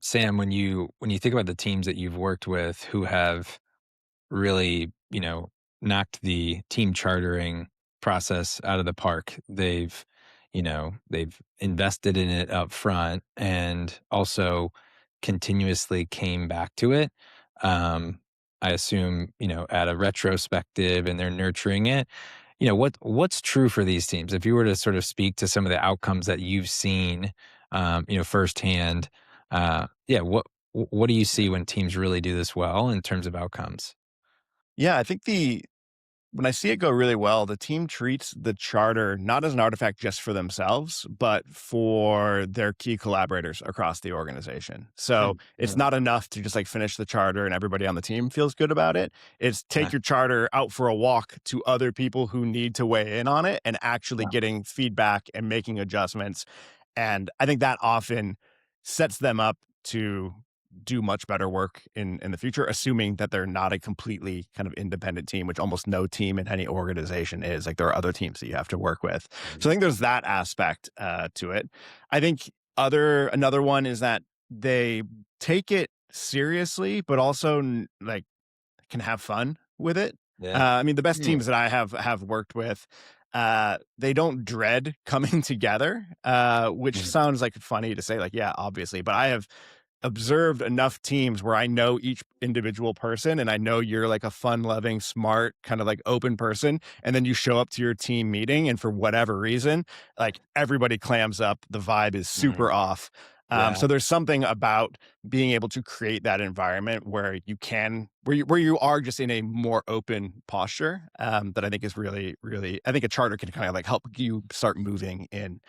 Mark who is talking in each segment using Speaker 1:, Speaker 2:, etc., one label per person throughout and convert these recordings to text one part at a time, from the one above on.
Speaker 1: Sam, when you think about the teams that you've worked with who have really, knocked the team chartering process out of the park, they've invested in it up front and also continuously came back to it. Um, I assume, at a retrospective and they're nurturing it. What's true for these teams? If you were to sort of speak to some of the outcomes that you've seen, firsthand, yeah, what do you see when teams really do this well in terms of outcomes?
Speaker 2: Yeah, I think when I see it go really well, the team treats the charter not as an artifact just for themselves, but for their key collaborators across the organization. So
Speaker 1: Mm,
Speaker 2: it's
Speaker 1: mm,
Speaker 2: not enough to just like finish the charter and everybody on the team feels good about it. It's take
Speaker 1: yeah,
Speaker 2: your charter out for a walk to other people who need to weigh in on it and actually
Speaker 1: yeah,
Speaker 2: getting feedback and making adjustments. And I think that often sets them up to do much better work in the future, assuming that they're not a completely kind of independent team, which almost no team in any organization is. Like there are other teams that you have to work with. So I
Speaker 1: right,
Speaker 2: think there's that aspect to it. I think another one is that they take it seriously, but also like can have fun with it.
Speaker 1: yeah,
Speaker 2: I mean, the best
Speaker 1: mm,
Speaker 2: teams that I have worked with, they don't dread coming together, which
Speaker 1: mhm,
Speaker 2: sounds like funny to say, like, yeah, obviously, but I have observed enough teams where I know each individual person and I know you're like a fun loving, smart, kind of like open person. And then you show up to your team meeting and for whatever reason, like everybody clams up. The vibe is super
Speaker 1: mhm,
Speaker 2: off.
Speaker 1: yeah,
Speaker 2: So there's something about being able to create that environment where you are just in a more open posture that I think is really, really, I think a charter can kind of like help you start moving in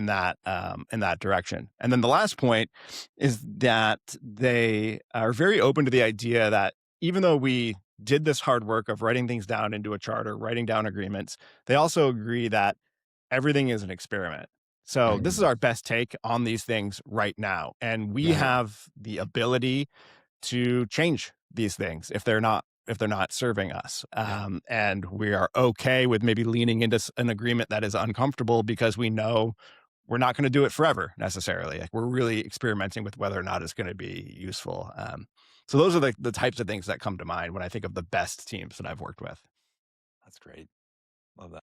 Speaker 2: that direction. And then the last point is that they are very open to the idea that even though we did this hard work of writing things down into a charter, writing down agreements, they also agree that everything is an experiment. So this is
Speaker 1: mhm,
Speaker 2: our best take on these things right now. And we
Speaker 1: right,
Speaker 2: have the ability to change these things if they're not serving us.
Speaker 1: yeah,
Speaker 2: And we are okay with maybe leaning into an agreement that is uncomfortable because we know we're not going to do it forever necessarily. Like we're really experimenting with whether or not it's going to be useful. So those are the types of things that come to mind when I think of the best teams that I've worked with.
Speaker 1: that's great. Love that.